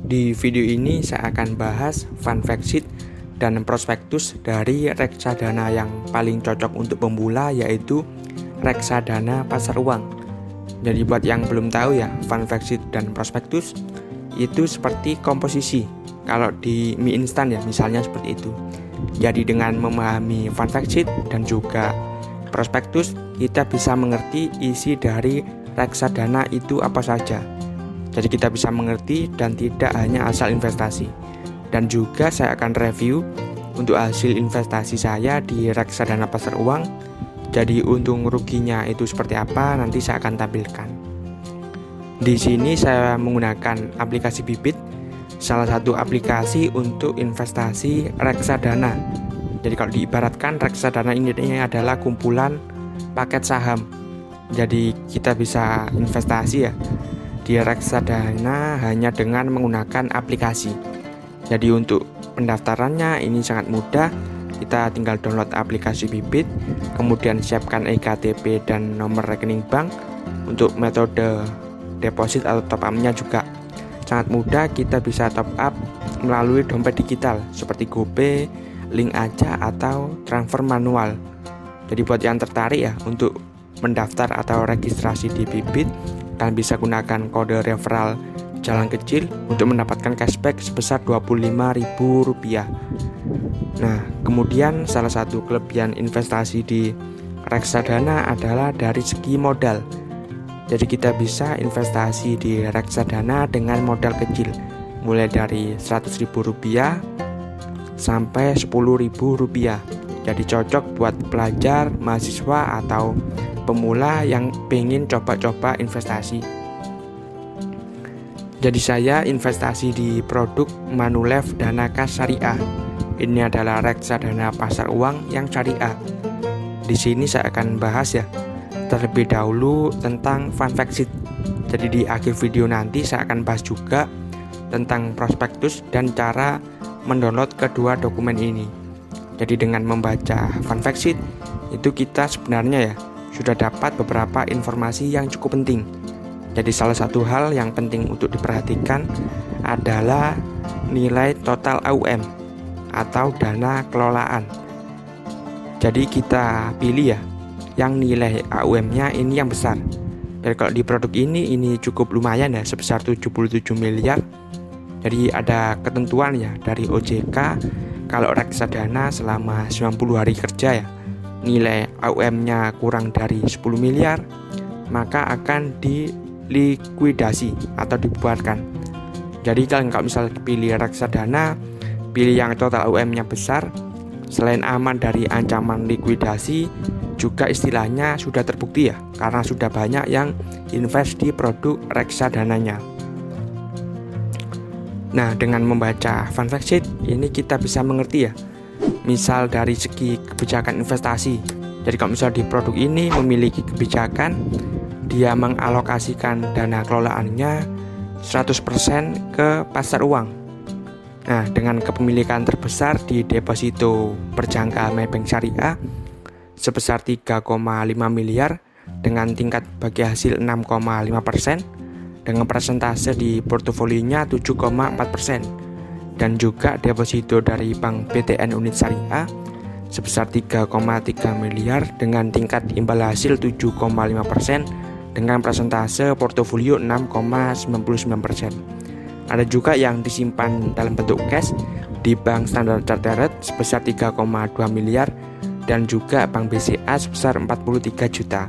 Di video ini saya akan bahas fun fact sheet dan prospektus dari reksadana yang paling cocok untuk pemula, yaitu reksadana pasar uang. Jadi buat yang belum tahu ya, fun fact sheet dan prospektus itu seperti komposisi kalau di mie instan ya, misalnya seperti itu. Jadi dengan memahami fun fact sheet dan juga prospektus, kita bisa mengerti isi dari reksadana itu apa saja. Jadi kita bisa mengerti dan tidak hanya asal investasi. Dan juga saya akan review untuk hasil investasi saya di reksadana pasar uang. Jadi untung ruginya itu seperti apa nanti saya akan tampilkan. Di sini saya menggunakan aplikasi Bibit, salah satu aplikasi untuk investasi reksadana. Jadi kalau diibaratkan reksadana ini adalah kumpulan paket saham. Jadi kita bisa investasi ya di reksadana hanya dengan menggunakan aplikasi. Jadi untuk pendaftarannya ini sangat mudah. Kita tinggal download aplikasi Bibit, kemudian siapkan eKTP dan nomor rekening bank. Untuk metode deposit atau top up-nya juga sangat mudah. Kita bisa top up melalui dompet digital seperti GoPay, link aja atau transfer manual. Jadi buat yang tertarik ya untuk mendaftar atau registrasi di Bibit, kalian bisa gunakan kode referral jalan kecil untuk mendapatkan cashback sebesar Rp25.000. Nah, kemudian salah satu kelebihan investasi di reksadana adalah dari segi modal. Jadi kita bisa investasi di reksadana dengan modal kecil, mulai dari Rp100.000 sampai Rp10.000. Jadi cocok buat pelajar, mahasiswa, atau pemula yang pengen coba-coba investasi. Jadi saya investasi di produk Manulife Danakas Syariah. Ini adalah reksadana pasar uang yang syariah. Di sini saya akan bahas ya terlebih dahulu tentang fun fact sheet. Jadi di akhir video nanti saya akan bahas juga tentang prospektus dan cara mendownload kedua dokumen ini. Jadi dengan membaca fun fact sheet itu kita sebenarnya ya sudah dapat beberapa informasi yang cukup penting. Jadi salah satu hal yang penting untuk diperhatikan adalah nilai total AUM atau dana kelolaan. Jadi kita pilih ya yang nilai AUM-nya ini yang besar. Jadi kalau di produk ini cukup lumayan ya, sebesar 77 miliar. Jadi ada ketentuan ya dari OJK, kalau reksadana selama 90 hari kerja ya nilai AUM-nya kurang dari 10 miliar, maka akan dilikuidasi atau dibubarkan. Jadi kalau misalnya pilih reksadana, pilih yang total AUM-nya besar, selain aman dari ancaman likuidasi, juga istilahnya sudah terbukti ya, karena sudah banyak yang invest di produk reksadananya. Nah, dengan membaca fun fact sheet ini kita bisa mengerti ya, misal dari segi kebijakan investasi. Jadi kalau misal di produk ini memiliki kebijakan dia mengalokasikan dana kelolaannya 100% ke pasar uang. Nah, dengan kepemilikan terbesar di deposito berjangka Maybank Syariah sebesar 3,5 miliar dengan tingkat bagi hasil 6,5%, dengan persentase di portofolinya 7,4%. Dan juga deposito dari Bank BTN Unit Syariah sebesar 3,3 miliar dengan tingkat imbal hasil 7,5% dengan persentase portofolio 6,99%. Ada juga yang disimpan dalam bentuk cash di Bank Standard Chartered sebesar 3,2 miliar dan juga Bank BCA sebesar 43 juta.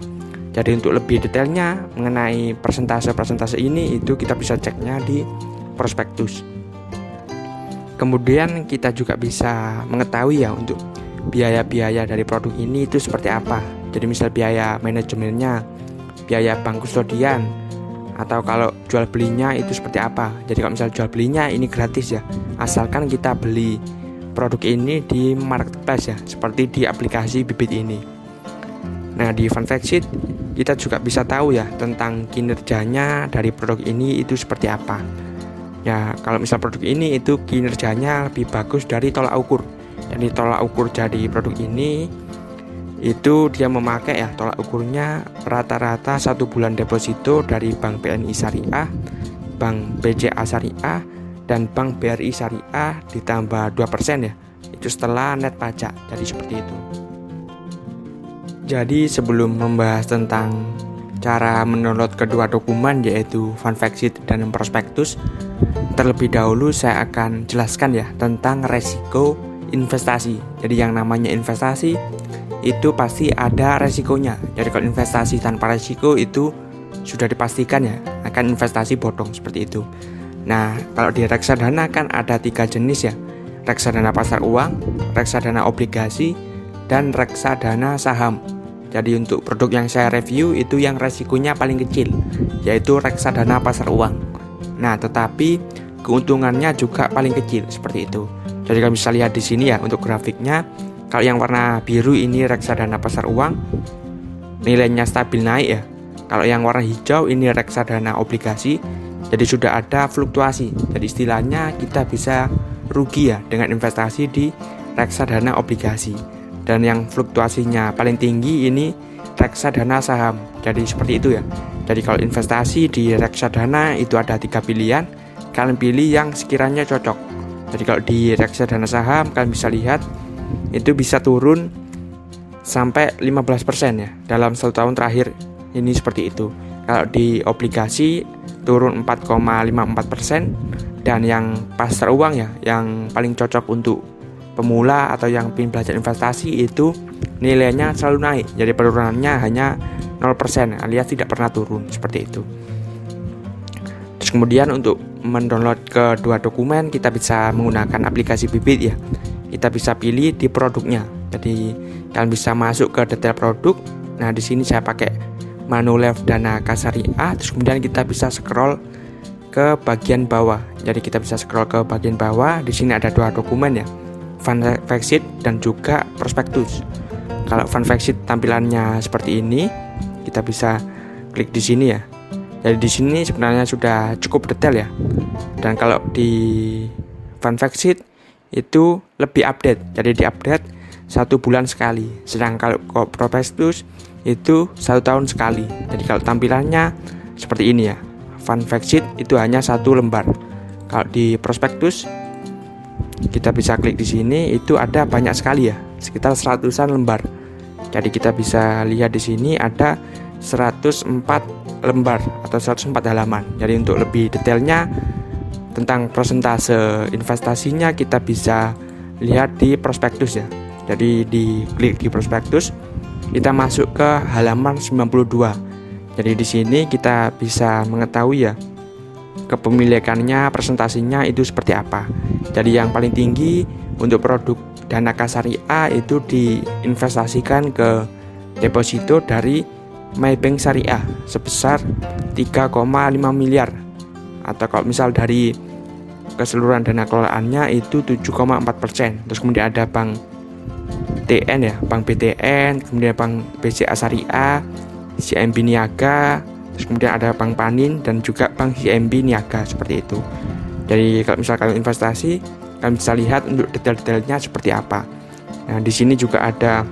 Jadi untuk lebih detailnya mengenai persentase-persentase ini itu kita bisa ceknya di prospektus. Kemudian kita juga bisa mengetahui ya untuk biaya-biaya dari produk ini itu seperti apa. Jadi misal biaya manajemennya, biaya bank kustodian, atau kalau jual belinya itu seperti apa. Jadi kalau misal jual belinya ini gratis ya, asalkan kita beli produk ini di marketplace ya, seperti di aplikasi Bibit ini. Nah, di fun fact sheet kita juga bisa tahu ya tentang kinerjanya dari produk ini itu seperti apa. Ya, kalau misal produk ini itu kinerjanya lebih bagus dari tolak ukur. Jadi tolak ukur dari produk ini itu dia memakai ya tolak ukurnya rata-rata 1 bulan deposito dari Bank BNI Syariah, Bank BCA Syariah, dan Bank BRI Syariah ditambah 2% ya. Itu setelah net pajak. Jadi seperti itu. Jadi sebelum membahas tentang cara mendownload kedua dokumen yaitu fund fact sheet dan prospektus, terlebih dahulu saya akan jelaskan ya tentang resiko investasi. Jadi yang namanya investasi itu pasti ada resikonya. Jadi kalau investasi tanpa resiko itu sudah dipastikan ya akan investasi bodong seperti itu. Nah, kalau di reksadana kan ada 3 jenis ya. Reksadana pasar uang, reksadana obligasi, dan reksadana saham. Jadi untuk produk yang saya review itu yang resikonya paling kecil, yaitu reksadana pasar uang. Nah, tetapi keuntungannya juga paling kecil seperti itu. Jadi kalau bisa lihat di sini ya untuk grafiknya, kalau yang warna biru ini reksadana pasar uang, nilainya stabil naik ya. Kalau yang warna hijau ini reksadana obligasi, jadi sudah ada fluktuasi. Jadi istilahnya kita bisa rugi ya dengan investasi di reksadana obligasi. Dan yang fluktuasinya paling tinggi ini reksadana saham. Jadi seperti itu ya. Jadi kalau investasi di reksadana itu ada 3 pilihan. Kalian pilih yang sekiranya cocok. Jadi kalau di reksadana saham kalian bisa lihat itu bisa turun sampai 15% ya dalam 1 tahun terakhir ini seperti itu. Kalau di obligasi turun 4,54%, dan yang pasar uang ya yang paling cocok untuk pemula atau yang ingin belajar investasi itu nilainya selalu naik. Jadi penurunannya hanya 0% alias tidak pernah turun seperti itu. Terus kemudian untuk mendownload kedua dokumen kita bisa menggunakan aplikasi Bibit ya. Kita bisa pilih di produknya. Jadi kalian bisa masuk ke detail produk. Nah, di sini saya pakai Manulife Dana Kas Syariah. Terus kemudian kita bisa scroll ke bagian bawah. Jadi kita bisa scroll ke bagian bawah. Di sini ada 2 dokumen ya. Fund fact sheet dan juga prospektus. Kalau fund fact sheet tampilannya seperti ini, kita bisa klik di sini ya. Jadi di sini sebenarnya sudah cukup detail ya. Dan kalau di fund fact sheet itu lebih update. Jadi diupdate 1 bulan sekali. Sedangkan kalau prospektus itu 1 tahun sekali. Jadi kalau tampilannya seperti ini ya. Fund fact sheet itu hanya 1 lembar. Kalau di prospektus kita bisa klik di sini, itu ada banyak sekali ya, sekitar 100-an lembar. Jadi kita bisa lihat di sini ada 104 lembar atau 104 halaman. Jadi untuk lebih detailnya tentang persentase investasinya kita bisa lihat di prospektus ya. Jadi di klik di prospektus, kita masuk ke halaman 92. Jadi di sini kita bisa mengetahui ya kepemilikannya, presentasinya itu seperti apa. Jadi yang paling tinggi untuk produk Dana Kas Syariah itu diinvestasikan ke deposito dari Maybank Syariah sebesar 3,5 miliar. Atau kalau misal dari keseluruhan dana kelolaannya itu 7,4%. Terus kemudian ada Bank TN ya, Bank BTN, kemudian Bank BCA Syariah, CIMB Niaga, terus kemudian ada Bank Panin dan juga Bank CIMB Niaga seperti itu. Jadi kalau misalkan investasi, kalian bisa lihat untuk detail-detailnya seperti apa. Nah, di sini juga ada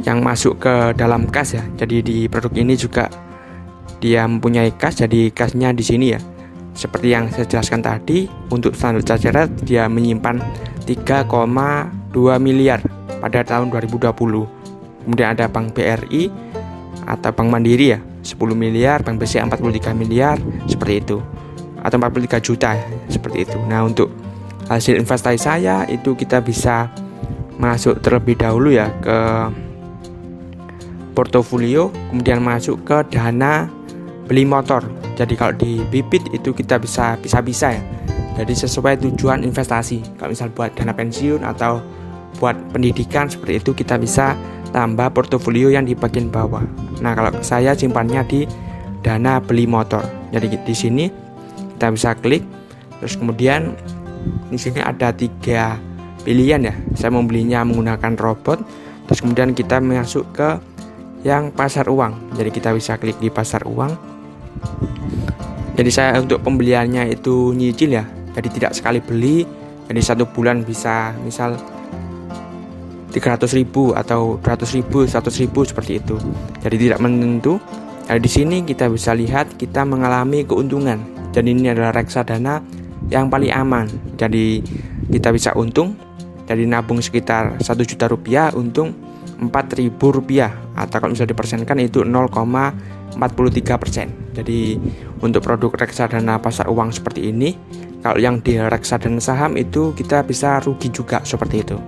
yang masuk ke dalam kas ya. Jadi di produk ini juga dia mempunyai kas. Jadi kasnya di sini ya. Seperti yang saya jelaskan tadi, untuk Standard Chartered dia menyimpan 3,2 miliar pada tahun 2020. Kemudian ada Bank BRI atau Bank Mandiri ya, 10 miliar, Bank BCA 43 miliar, seperti itu. Atau 43 juta ya, seperti itu. Nah, untuk hasil investasi saya itu kita bisa masuk terlebih dahulu ya ke portofolio, kemudian masuk ke dana beli motor. Jadi kalau di Bibit itu kita bisa ya. Jadi sesuai tujuan investasi. Kalau misal buat dana pensiun atau buat pendidikan seperti itu kita bisa tambah portofolio yang di bagian bawah. Nah, kalau saya simpannya di dana beli motor. Jadi di sini kita bisa klik. Terus kemudian di sini ada 3 pilihan ya. Saya membelinya menggunakan robot. Terus kemudian kita masuk ke yang pasar uang. Jadi kita bisa klik di pasar uang. Jadi saya untuk pembeliannya itu nyicil ya. Jadi tidak sekali beli. Jadi 1 bulan bisa misal 300.000 atau 200.000, 100.000 seperti itu. Jadi tidak menentu. Nah, di sini kita bisa lihat kita mengalami keuntungan. Jadi ini adalah reksadana yang paling aman. Jadi kita bisa untung dari nabung sekitar 1 juta rupiah, untung 4.000 rupiah, atau kalau misalnya dipersenkan itu 0,43%. Jadi untuk produk reksadana pasar uang seperti ini, kalau yang di reksadana saham itu kita bisa rugi juga seperti itu.